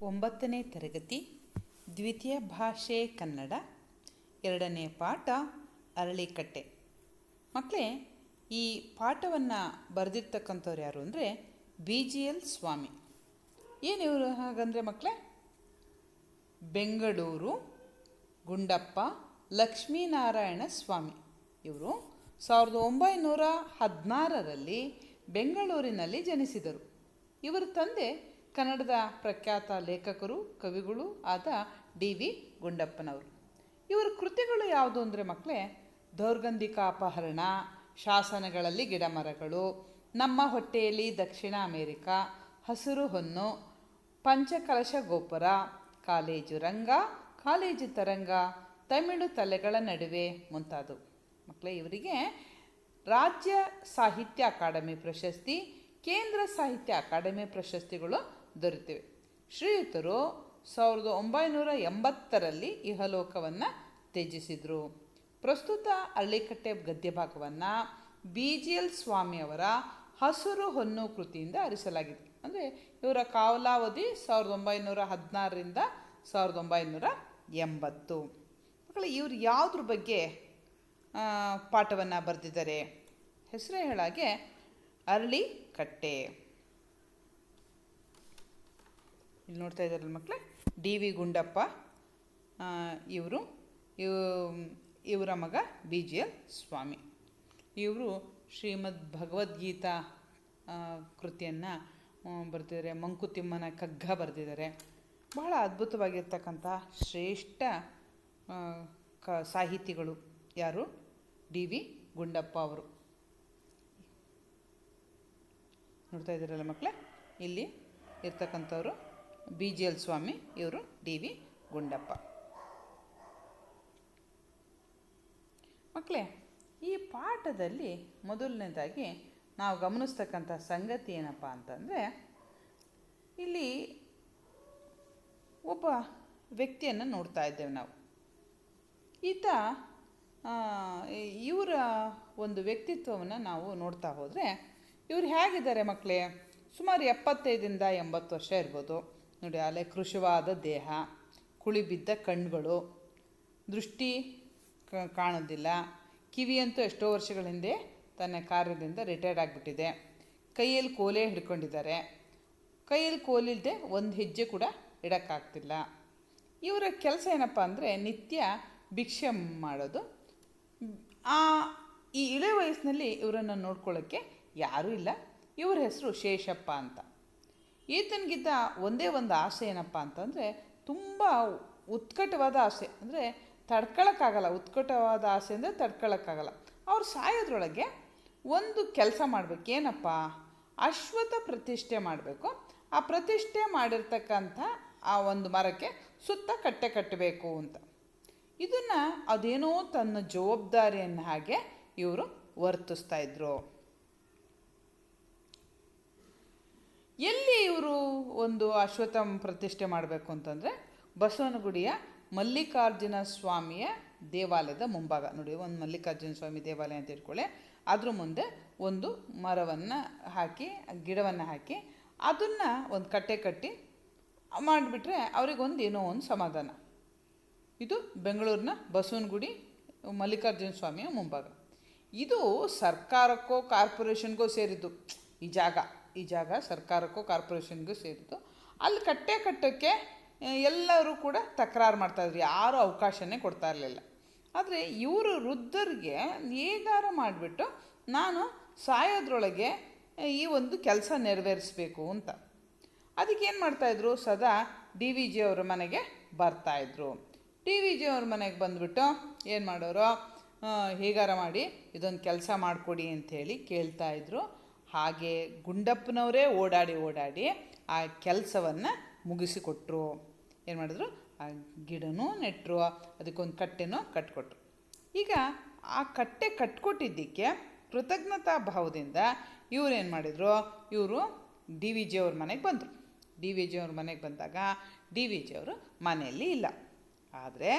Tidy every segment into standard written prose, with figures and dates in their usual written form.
9ನೇ ತರಗತಿ ದ್ವಿತೀಯ ಭಾಷೆ ಕನ್ನಡ 2ನೇ ಪಾಠ ಅರಳಿಕಟ್ಟೆ. ಮಕ್ಕಳೇ, ಈ ಪಾಠವನ್ನು ಬರೆದಿರ್ತಕ್ಕಂಥವ್ರು ಯಾರು ಅಂದರೆ BGL ಸ್ವಾಮಿ. ಏನು ಇವರು ಹಾಗಂದರೆ ಮಕ್ಕಳೇ, ಬೆಂಗಳೂರು ಗುಂಡಪ್ಪ ಲಕ್ಷ್ಮೀನಾರಾಯಣ ಸ್ವಾಮಿ. ಇವರು 1916ರಲ್ಲಿ ಬೆಂಗಳೂರಿನಲ್ಲಿ ಜನಿಸಿದರು. ಇವರ ತಂದೆ ಕನ್ನಡದ ಪ್ರಖ್ಯಾತ ಲೇಖಕರು, ಕವಿಗಳು ಆದ DV ಗುಂಡಪ್ಪನವರು. ಇವರ ಕೃತಿಗಳು ಯಾವುದು ಅಂದರೆ ಮಕ್ಕಳೇ, ದೌರ್ಗಂಧಿಕ ಅಪಹರಣ, ಶಾಸನಗಳಲ್ಲಿ ಗಿಡಮರಗಳು, ನಮ್ಮ ಹೊಟ್ಟೆಯಲ್ಲಿ ದಕ್ಷಿಣ ಅಮೇರಿಕಾ, ಹಸಿರು ಹೊನ್ನು, ಪಂಚಕಲಶ ಗೋಪುರ, ಕಾಲೇಜು ರಂಗ, ಕಾಲೇಜು ತರಂಗ, ತಮಿಳು ತಲೆಗಳ ನಡುವೆ ಮುಂತಾದವು. ಮಕ್ಕಳೇ, ಇವರಿಗೆ ರಾಜ್ಯ ಸಾಹಿತ್ಯ ಅಕಾಡೆಮಿ ಪ್ರಶಸ್ತಿ, ಕೇಂದ್ರ ಸಾಹಿತ್ಯ ಅಕಾಡೆಮಿ ಪ್ರಶಸ್ತಿಗಳು ದೊರೆತಿವೆ. ಶ್ರೀಯುತರು 1980ರಲ್ಲಿ ಇಹಲೋಕವನ್ನು ತ್ಯಜಿಸಿದರು. ಪ್ರಸ್ತುತ ಅರಳಿಕಟ್ಟೆ ಗದ್ಯ ಭಾಗವನ್ನು BGL ಸ್ವಾಮಿಯವರ ಹಸಿರು ಹೊನ್ನು ಕೃತಿಯಿಂದ ಆರಿಸಲಾಗಿದೆ. ಅಂದರೆ ಇವರ ಕಾಲಾವಧಿ 1916ರಿಂದ 1980. ಮಕ್ಕಳು, ಇವರು ಯಾವುದ್ರ ಬಗ್ಗೆ ಪಾಠವನ್ನು ಬರೆದಿದ್ದಾರೆ? ಹೆಸರೇ ಹೇಳಾಗೆ ಅರಳಿಕಟ್ಟೆ. ಇಲ್ಲಿ ನೋಡ್ತಾ ಇದ್ದಾರಲ್ಲ ಮಕ್ಕಳೇ, DV ಗುಂಡಪ್ಪ ಇವರ ಮಗ BGL ಸ್ವಾಮಿ. ಇವರು ಶ್ರೀಮದ್ ಭಗವದ್ಗೀತಾ ಕೃತಿಯನ್ನು ಬರೆದಿದ್ದಾರೆ. ಮಂಕುತಿಮ್ಮನ ಕಗ್ಗ ಬರೆದಿದ್ದಾರೆ. ಬಹಳ ಅದ್ಭುತವಾಗಿರ್ತಕ್ಕಂಥ ಶ್ರೇಷ್ಠ ಸಾಹಿತಿಗಳು ಯಾರು? DV ಗುಂಡಪ್ಪ ಅವರು. ನೋಡ್ತಾ ಇದ್ದೀರಲ್ಲ ಮಕ್ಕಳೇ, ಇಲ್ಲಿ ಇರ್ತಕ್ಕಂಥವ್ರು BGL ಸ್ವಾಮಿ, ಇವರು DV ಗುಂಡಪ್ಪ. ಮಕ್ಕಳೇ, ಈ ಪಾಠದಲ್ಲಿ ಮೊದಲನೇದಾಗಿ ನಾವು ಗಮನಿಸ್ತಕ್ಕಂಥ ಸಂಗತಿ ಏನಪ್ಪ ಅಂತಂದರೆ, ಇಲ್ಲಿ ಒಬ್ಬ ವ್ಯಕ್ತಿಯನ್ನು ನೋಡ್ತಾ ಇದ್ದೇವೆ ನಾವು. ಈತ ಇವರ ಒಂದು ವ್ಯಕ್ತಿತ್ವವನ್ನು ನಾವು ನೋಡ್ತಾ ಹೋದರೆ, ಇವರು ಹೇಗಿದ್ದಾರೆ ಮಕ್ಕಳೇ? ಸುಮಾರು 75ರಿಂದ 80 ವರ್ಷ ಇರ್ಬೋದು. ನೋಡಿ, ಅಲ್ಲೇ ಕೃಶವಾದ ದೇಹ, ಕುಳಿಬಿದ್ದ ಕಣ್ಣುಗಳು, ದೃಷ್ಟಿ ಕಾಣೋದಿಲ್ಲ. ಕಿವಿಯಂತೂ ಎಷ್ಟೋ ವರ್ಷಗಳ ಹಿಂದೆ ತನ್ನ ಕಾರ್ಯದಿಂದ ರಿಟೈರ್ಡ್ ಆಗಿಬಿಟ್ಟಿದೆ. ಕೈಯಲ್ಲಿ ಕೋಲೆ ಹಿಡ್ಕೊಂಡಿದ್ದಾರೆ. ಕೈಯಲ್ಲಿ ಕೋಲಿಲ್ಲದೆ ಒಂದು ಹೆಜ್ಜೆ ಕೂಡ ಇಡೋಕ್ಕಾಗ್ತಿಲ್ಲ. ಇವರ ಕೆಲಸ ಏನಪ್ಪ ಅಂದರೆ ನಿತ್ಯ ಭಿಕ್ಷೆ ಮಾಡೋದು. ಈ ಇಳೆ ವಯಸ್ಸಿನಲ್ಲಿ ಇವರನ್ನು ನೋಡ್ಕೊಳ್ಳೋಕ್ಕೆ ಯಾರೂ ಇಲ್ಲ. ಇವ್ರ ಹೆಸರು ಶೇಷಪ್ಪ ಅಂತ. ಈತನಿಗಿದ್ದ ಒಂದೇ ಒಂದು ಆಸೆ ಏನಪ್ಪ ಅಂತಂದರೆ, ತುಂಬ ಉತ್ಕಟವಾದ ಆಸೆ, ಅಂದರೆ ತಡ್ಕೊಳಕ್ಕಾಗಲ್ಲ. ಉತ್ಕಟವಾದ ಆಸೆ ಅಂದರೆ ತಡ್ಕೊಳಕ್ಕಾಗಲ್ಲ. ಅವ್ರು ಸಾಯೋದ್ರೊಳಗೆ ಒಂದು ಕೆಲಸ ಮಾಡಬೇಕು. ಏನಪ್ಪ? ಅಶ್ವತ್ಥ ಪ್ರತಿಷ್ಠೆ ಮಾಡಬೇಕು. ಆ ಪ್ರತಿಷ್ಠೆ ಮಾಡಿರ್ತಕ್ಕಂಥ ಆ ಒಂದು ಮರಕ್ಕೆ ಸುತ್ತ ಕಟ್ಟೆ ಕಟ್ಟಬೇಕು ಅಂತ. ಇದನ್ನು ಅದೇನೋ ತನ್ನ ಜವಾಬ್ದಾರಿಯನ್ನು ಹಾಗೆ ಇವರು ವರ್ತಿಸ್ತಾ ಇದ್ರು. ಎಲ್ಲಿ ಇವರು ಒಂದು ಅಶ್ವತ್ಥ ಪ್ರತಿಷ್ಠೆ ಮಾಡಬೇಕು ಅಂತಂದರೆ, ಬಸವನಗುಡಿಯ ಮಲ್ಲಿಕಾರ್ಜುನ ಸ್ವಾಮಿಯ ದೇವಾಲಯದ ಮುಂಭಾಗ. ನೋಡಿ, ಒಂದು ಮಲ್ಲಿಕಾರ್ಜುನ ಸ್ವಾಮಿ ದೇವಾಲಯ ಅಂತ ಇಟ್ಕೊಳ್ಳಿ. ಅದ್ರ ಮುಂದೆ ಒಂದು ಮರವನ್ನು ಹಾಕಿ, ಗಿಡವನ್ನು ಹಾಕಿ, ಅದನ್ನು ಒಂದು ಕಟ್ಟೆ ಕಟ್ಟಿ ಮಾಡಿಬಿಟ್ರೆ ಅವ್ರಿಗೊಂದು ಏನೋ ಒಂದು ಸಮಾಧಾನ. ಇದು ಬೆಂಗಳೂರಿನ ಬಸವನಗುಡಿ ಮಲ್ಲಿಕಾರ್ಜುನ ಸ್ವಾಮಿಯ ಮುಂಭಾಗ. ಇದು ಸರ್ಕಾರಕ್ಕೋ ಕಾರ್ಪೊರೇಷನ್ಗೋ ಸೇರಿದ್ದು. ಈ ಜಾಗ ಸರ್ಕಾರಕ್ಕೋ ಕಾರ್ಪೊರೇಷನ್ಗೂ ಸೇರಿದ್ದು. ಅಲ್ಲಿ ಕಟ್ಟೆ ಕಟ್ಟೋಕ್ಕೆ ಎಲ್ಲರೂ ಕೂಡ ತಕರಾರು ಮಾಡ್ತಾಯಿದ್ರು. ಯಾರೂ ಅವಕಾಶನೇ ಕೊಡ್ತಾ ಇರಲಿಲ್ಲ. ಆದರೆ ಇವರು ವೃದ್ಧರಿಗೆ ಹೇಗಾರ ಮಾಡಿಬಿಟ್ಟು ನಾನು ಸಾಯೋದ್ರೊಳಗೆ ಈ ಒಂದು ಕೆಲಸ ನೆರವೇರಿಸಬೇಕು ಅಂತ. ಅದಕ್ಕೇನು ಮಾಡ್ತಾಯಿದ್ರು? ಸದಾ DVG ಅವ್ರ ಮನೆಗೆ ಬರ್ತಾಯಿದ್ರು. DVG ಅವ್ರ ಮನೆಗೆ ಬಂದುಬಿಟ್ಟು ಏನು ಮಾಡೋರು? ಹೇಗಾರ ಮಾಡಿ ಇದೊಂದು ಕೆಲಸ ಮಾಡಿಕೊಡಿ ಅಂಥೇಳಿ ಕೇಳ್ತಾಯಿದ್ರು. ಹಾಗೆ ಗುಂಡಪ್ಪನವರೇ ಓಡಾಡಿ ಆ ಕೆಲಸವನ್ನು ಮುಗಿಸಿಕೊಟ್ರು. ಏನು ಮಾಡಿದ್ರು? ಆ ಗಿಡನೂ ನೆಟ್ಟರು, ಅದಕ್ಕೊಂದು ಕಟ್ಟೆನೂ ಕಟ್ಕೊಟ್ರು. ಈಗ ಆ ಕಟ್ಟೆ ಕಟ್ಕೊಟ್ಟಿದ್ದಕ್ಕೆ ಕೃತಜ್ಞತಾ ಭಾವದಿಂದ ಇವರೇನು ಮಾಡಿದರು? ಇವರು DVG ಅವ್ರ ಮನೆಗೆ ಬಂದರು. DVG ಅವ್ರ ಮನೆಗೆ ಬಂದಾಗ DVG ಅವರು ಮನೆಯಲ್ಲಿ ಇಲ್ಲ. ಆದರೆ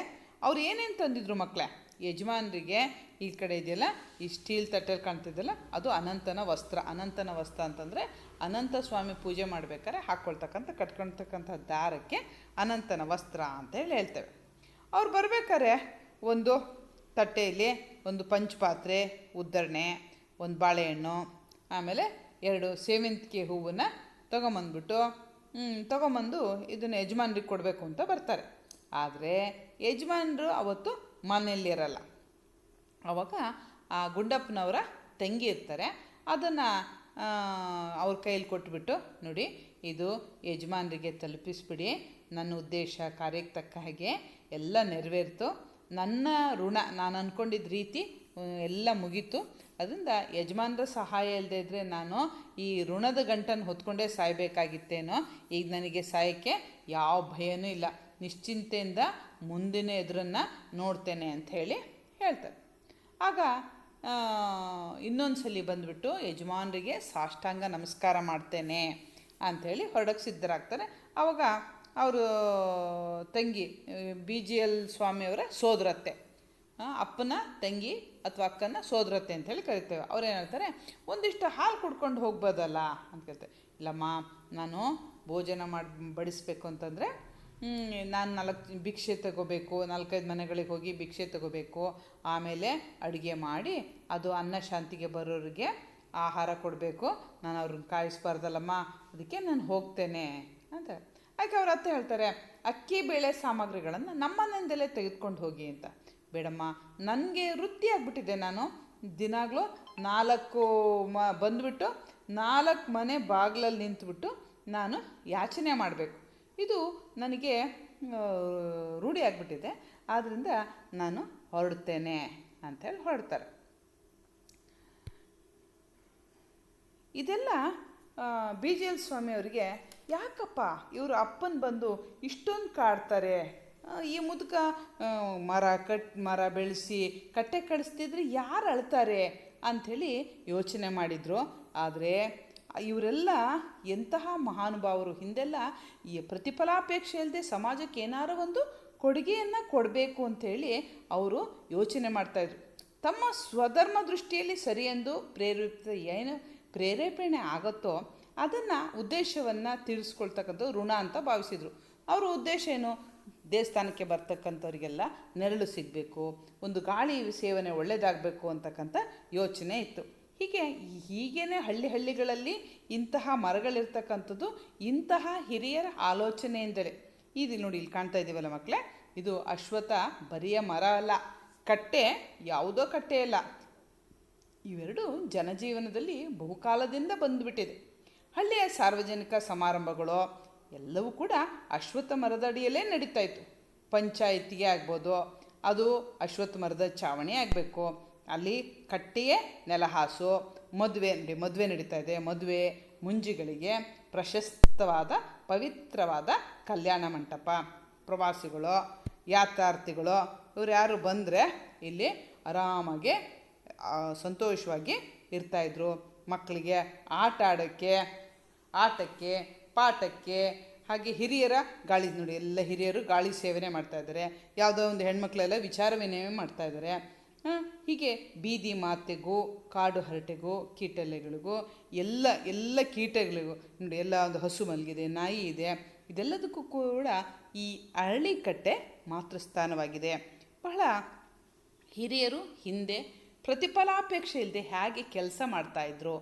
ಅವ್ರು ಏನೇನು ತಂದಿದ್ರು ಮಕ್ಕಳೇ? ಯಜಮಾನರಿಗೆ ಈ ಕಡೆ ಇದೆಯಲ್ಲ, ಈ ಸ್ಟೀಲ್ ತಟ್ಟೆಲಿ ಕಾಣ್ತಿದ್ದಲ್ಲ, ಅದು ಅನಂತನ ವಸ್ತ್ರ. ಅನಂತನ ವಸ್ತ್ರ ಅಂತಂದರೆ ಅನಂತ ಸ್ವಾಮಿ ಪೂಜೆ ಮಾಡ್ಬೇಕಾದ್ರೆ ಹಾಕ್ಕೊಳ್ತಕ್ಕಂಥ ಕಟ್ಕೊಳ್ತಕ್ಕಂಥ ದಾರಕ್ಕೆ ಅನಂತನ ವಸ್ತ್ರ ಅಂತ ಹೇಳ್ತೇವೆ. ಅವ್ರು ಬರ್ಬೇಕಾದ್ರೆ ಒಂದು ತಟ್ಟೆಯಲ್ಲಿ ಒಂದು ಪಂಚಪಾತ್ರೆ, ಉದ್ದರಣೆ, ಒಂದು ಬಾಳೆಹಣ್ಣು, ಆಮೇಲೆ 2 ಸೇವಂತಿಗೆ ಹೂವನ್ನು ತೊಗೊಂಬಂದು ಇದನ್ನು ಯಜಮಾನ್ರಿಗೆ ಕೊಡಬೇಕು ಅಂತ ಬರ್ತಾರೆ. ಆದರೆ ಯಜಮಾನರು ಅವತ್ತು ಮನೆಯಲ್ಲಿರಲ್ಲ. ಆವಾಗ ಆ ಗುಂಡಪ್ಪನವರ ತಂಗಿ ಇರ್ತಾರೆ. ಅದನ್ನು ಅವ್ರ ಕೈಯಲ್ಲಿ ಕೊಟ್ಬಿಟ್ಟು, ನೋಡಿ ಇದು ಯಜಮಾನರಿಗೆ ತಲುಪಿಸ್ಬಿಡಿ, ನನ್ನ ಉದ್ದೇಶ ಕಾರ್ಯಕ್ಕೆ ತಕ್ಕ ಹಾಗೆ ಎಲ್ಲ ನೆರವೇರಿತು, ನನ್ನ ಋಣ ನಾನು ಅಂದ್ಕೊಂಡಿದ್ದ ರೀತಿ ಎಲ್ಲ ಮುಗೀತು. ಅದರಿಂದ ಯಜಮಾನರ ಸಹಾಯ ಇಲ್ಲದೆ ಇದ್ದರೆ ನಾನು ಈ ಋಣದ ಗಂಟನ್ನು ಹೊತ್ಕೊಂಡೇ ಸಾಯಬೇಕಾಗಿತ್ತೇನೋ. ಈಗ ನನಗೆ ಸಾಯೋಕ್ಕೆ ಯಾವ ಭಯನೂ ಇಲ್ಲ, ನಿಶ್ಚಿಂತೆಯಿಂದ ಮುಂದಿನ ಎದುರನ್ನು ನೋಡ್ತೇನೆ ಅಂತ ಹೇಳ್ತಾರೆ. ಆಗ ಇನ್ನೊಂದು ಸಲ ಬಂದುಬಿಟ್ಟು ಯಜಮಾನರಿಗೆ ಸಾಷ್ಟಾಂಗ ನಮಸ್ಕಾರ ಮಾಡ್ತೇನೆ ಅಂಥೇಳಿ ಹೊರಡಕ್ಕೆ ಸಿದ್ಧರಾಗ್ತಾರೆ. ಆವಾಗ ಅವರು ತಂಗಿ BGL ಸ್ವಾಮಿಯವರ ಸೋದರತ್ತೆ, ಅಪ್ಪನ ತಂಗಿ ಅಥವಾ ಅಕ್ಕನ ಸೋದರತ್ತೆ ಅಂಥೇಳಿ ಕರಿತೇವೆ. ಅವ್ರೇನು ಹೇಳ್ತಾರೆ, ಒಂದಿಷ್ಟು ಹಾಲು ಕುಡ್ಕೊಂಡು ಹೋಗ್ಬೋದಲ್ಲ ಅಂತ ಕೇಳ್ತಾರೆ. ಇಲ್ಲಮ್ಮ, ನಾನು ಭೋಜನ ಬಡಿಸ್ಬೇಕು ಅಂತಂದರೆ ನಾನು 4 ಭಿಕ್ಷೆ ತಗೋಬೇಕು, 4-5 ಮನೆಗಳಿಗೆ ಹೋಗಿ ಭಿಕ್ಷೆ ತಗೋಬೇಕು, ಆಮೇಲೆ ಅಡುಗೆ ಮಾಡಿ ಅದು ಅನ್ನ ಶಾಂತಿಗೆ ಬರೋರಿಗೆ ಆಹಾರ ಕೊಡಬೇಕು, ನಾನು ಅವ್ರನ್ನ ಕಾಯಿಸ್ಬಾರ್ದಲ್ಲಮ್ಮ, ಅದಕ್ಕೆ ನಾನು ಹೋಗ್ತೇನೆ ಅಂತ. ಯಾಕೆ ಅವ್ರ ಅತ್ತೆ ಹೇಳ್ತಾರೆ, ಅಕ್ಕಿ ಬೇಳೆ ಸಾಮಗ್ರಿಗಳನ್ನು ನಮ್ಮನೆಯಿಂದಲೇ ತೆಗೆದುಕೊಂಡು ಹೋಗಿ ಅಂತ. ಬೇಡಮ್ಮ, ನನಗೆ ವೃತ್ತಿ ಆಗಿಬಿಟ್ಟಿದೆ, ನಾನು ದಿನಾಗಲೂ 4 ಬಂದುಬಿಟ್ಟು 4 ಮನೆ ಬಾಗಿಲಲ್ಲಿ ನಿಂತುಬಿಟ್ಟು ನಾನು ಯಾಚನೆ ಮಾಡಬೇಕು, ಇದು ನನಗೆ ರೂಢಿ ಆಗಿಬಿಟ್ಟಿದೆ, ಆದ್ದರಿಂದ ನಾನು ಹೊರಡ್ತೇನೆ ಅಂಥೇಳಿ ಹೊರಡ್ತಾರೆ. ಇದೆಲ್ಲ BGL ಸ್ವಾಮಿಯವರಿಗೆ ಯಾಕಪ್ಪ ಇವರು ಅಪ್ಪನ ಬಂದು ಇಷ್ಟೊಂದು ಕಾಡ್ತಾರೆ, ಈ ಮುದುಕ ಮರ ಬೆಳೆಸಿ ಕಟ್ಟೆ ಕಳಿಸ್ತಿದ್ರೆ ಯಾರು ಅಳ್ತಾರೆ ಅಂಥೇಳಿ ಯೋಚನೆ ಮಾಡಿದರು. ಆದರೆ ಇವರೆಲ್ಲ ಎಂತಹ ಮಹಾನುಭಾವರು, ಹಿಂದೆಲ್ಲ ಈ ಪ್ರತಿಫಲಾಪೇಕ್ಷೆ ಇಲ್ಲದೆ ಸಮಾಜಕ್ಕೆ ಏನಾರು ಒಂದು ಕೊಡುಗೆಯನ್ನು ಕೊಡಬೇಕು ಅಂಥೇಳಿ ಅವರು ಯೋಚನೆ ಮಾಡ್ತಾಯಿದ್ರು. ತಮ್ಮ ಸ್ವಧರ್ಮ ದೃಷ್ಟಿಯಲ್ಲಿ ಸರಿ ಎಂದು ಪ್ರೇರೇಪಣೆ ಆಗುತ್ತೋ ಅದನ್ನು ಉದ್ದೇಶವನ್ನು ತೀರಿಸ್ಕೊಳ್ತಕ್ಕಂಥ ಋಣ ಅಂತ ಭಾವಿಸಿದರು. ಅವರ ಉದ್ದೇಶ ಏನು, ದೇವಸ್ಥಾನಕ್ಕೆ ಬರ್ತಕ್ಕಂಥವ್ರಿಗೆಲ್ಲ ನೆರಳು ಸಿಗಬೇಕು, ಒಂದು ಗಾಳಿ ಸೇವನೆ ಒಳ್ಳೆಯದಾಗಬೇಕು ಅಂತಕ್ಕಂಥ ಯೋಚನೆ ಇತ್ತು. ಹೀಗೇ ಹಳ್ಳಿಗಳಲ್ಲಿ ಇಂತಹ ಮರಗಳಿರ್ತಕ್ಕಂಥದ್ದು ಇಂತಹ ಹಿರಿಯರ ಆಲೋಚನೆಯಿಂದಲೇ. ಇದು ನೋಡಿ, ಇಲ್ಲಿ ಕಾಣ್ತಾ ಇದ್ದೀವಲ್ಲ ಮಕ್ಕಳೇ, ಇದು ಅಶ್ವತ್ಥ ಬರಿಯ ಮರ ಅಲ್ಲ, ಕಟ್ಟೆ ಯಾವುದೋ ಕಟ್ಟೆ ಅಲ್ಲ. ಇವೆರಡು ಜನಜೀವನದಲ್ಲಿ ಬಹುಕಾಲದಿಂದ ಬಂದುಬಿಟ್ಟಿದೆ. ಹಳ್ಳಿಯ ಸಾರ್ವಜನಿಕ ಸಮಾರಂಭಗಳು ಎಲ್ಲವೂ ಕೂಡ ಅಶ್ವತ್ಥ ಮರದ ಅಡಿಯಲ್ಲೇ ನಡೀತಾ ಇತ್ತು. ಪಂಚಾಯಿತಿಗೆ ಆಗ್ಬೋದು, ಅದು ಅಶ್ವತ್ಥ ಮರದ ಚಾವಣಿ ಆಗಬೇಕು, ಅಲ್ಲಿ ಕಟ್ಟೆಯೇ ನೆಲಹಾಸು, ಮದುವೆ ನಡೀತಾ ಇದೆ, ಮದುವೆ ಮುಂಜಿಗಳಿಗೆ ಪ್ರಶಸ್ತವಾದ ಪವಿತ್ರವಾದ ಕಲ್ಯಾಣ ಮಂಟಪ, ಪ್ರವಾಸಿಗಳು ಯಾತ್ರಾರ್ಥಿಗಳು ಇವ್ರು ಯಾರು ಬಂದರೆ ಇಲ್ಲಿ ಆರಾಮಾಗಿ ಸಂತೋಷವಾಗಿ ಇರ್ತಾಯಿದ್ರು. ಮಕ್ಕಳಿಗೆ ಆಟಕ್ಕೆ ಪಾಠಕ್ಕೆ, ಹಾಗೆ ಹಿರಿಯರ ಗಾಳಿ ನೋಡಿ, ಎಲ್ಲ ಹಿರಿಯರು ಗಾಳಿ ಸೇವನೆ ಮಾಡ್ತಾಯಿದ್ದಾರೆ. ಯಾವುದೋ ಒಂದು ಹೆಣ್ಮಕ್ಳೆಲ್ಲ ವಿಚಾರ ವಿನಿಮಯ ಮಾಡ್ತಾಯಿದ್ದಾರೆ. ಹೀಗೆ ಬೀದಿ ಮಾತೆಗೂ ಕಾಡು ಹರಟೆಗೂ ಕೀಟಲೆಗಳಿಗೂ ಎಲ್ಲ ಕೀಟಗಳಿಗೂ ನೋಡಿ, ಎಲ್ಲ ಒಂದು ಹಸು ಮಲಗಿದೆ, ನಾಯಿ ಇದೆ, ಇದೆಲ್ಲದಕ್ಕೂ ಕೂಡ ಈ ಅರಳಿಕಟ್ಟೆ ಮಾತೃಸ್ಥಾನವಾಗಿದೆ. ಬಹಳ ಹಿರಿಯರು ಹಿಂದೆ ಪ್ರತಿಫಲಾಪೇಕ್ಷೆ ಇಲ್ಲದೆ ಹೇಗೆ ಕೆಲಸ ಮಾಡ್ತಾಯಿದ್ರು.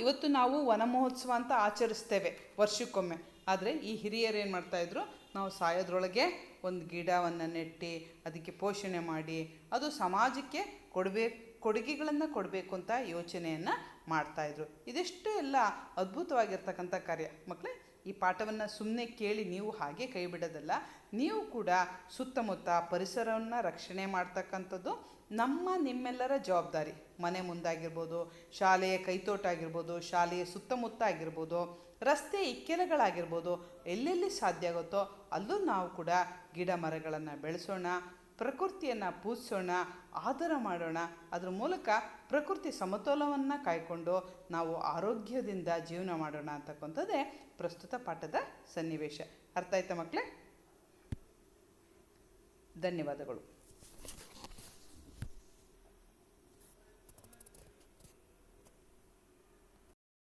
ಇವತ್ತು ನಾವು ವನ ಮಹೋತ್ಸವ ಅಂತ ಆಚರಿಸ್ತೇವೆ ವರ್ಷಕ್ಕೊಮ್ಮೆ, ಆದರೆ ಈ ಹಿರಿಯರು ಏನು ಮಾಡ್ತಾಯಿದ್ರು, ನಾವು ಸಾಯೋದ್ರೊಳಗೆ ಒಂದು ಗಿಡವನ್ನು ನೆಟ್ಟು ಅದಕ್ಕೆ ಪೋಷಣೆ ಮಾಡಿ ಅದು ಸಮಾಜಕ್ಕೆ ಕೊಡುಗೆಗಳನ್ನು ಕೊಡಬೇಕು ಅಂತ ಯೋಚನೆಯನ್ನು ಮಾಡ್ತಾಯಿದ್ರು. ಇದೆಷ್ಟು ಎಲ್ಲ ಅದ್ಭುತವಾಗಿರ್ತಕ್ಕಂಥ ಕಾರ್ಯ. ಮಕ್ಕಳೇ, ಈ ಪಾಠವನ್ನು ಸುಮ್ಮನೆ ಕೇಳಿ ನೀವು ಹಾಗೆ ಕೈ ಬಿಡೋದಲ್ಲ, ನೀವು ಕೂಡ ಸುತ್ತಮುತ್ತ ಪರಿಸರವನ್ನು ರಕ್ಷಣೆ ಮಾಡ್ತಕ್ಕಂಥದ್ದು ನಿಮ್ಮೆಲ್ಲರ ಜವಾಬ್ದಾರಿ. ಮನೆ ಮುಂದಾಗಿರ್ಬೋದು, ಶಾಲೆಯ ಕೈತೋಟ ಆಗಿರ್ಬೋದು, ಶಾಲೆಯ ಸುತ್ತಮುತ್ತ ಆಗಿರ್ಬೋದು, ರಸ್ತೆ ಇಕ್ಕೆಲಗಳಾಗಿರ್ಬೋದು, ಎಲ್ಲೆಲ್ಲಿ ಸಾಧ್ಯ ಆಗುತ್ತೋ ಅಲ್ಲೂ ನಾವು ಕೂಡ ಗಿಡ ಮರಗಳನ್ನು ಬೆಳೆಸೋಣ, ಪ್ರಕೃತಿಯನ್ನು ಪೂಜಿಸೋಣ, ಆದರ ಮಾಡೋಣ. ಅದರ ಮೂಲಕ ಪ್ರಕೃತಿ ಸಮತೋಲನವನ್ನು ಕಾಯ್ಕೊಂಡು ನಾವು ಆರೋಗ್ಯದಿಂದ ಜೀವನ ಮಾಡೋಣ ಅಂತಕ್ಕಂಥದ್ದೇ ಪ್ರಸ್ತುತ ಪಾಠದ ಸನ್ನಿವೇಶ. ಅರ್ಥ ಆಯ್ತಾ ಮಕ್ಕಳೇ? ಧನ್ಯವಾದಗಳು.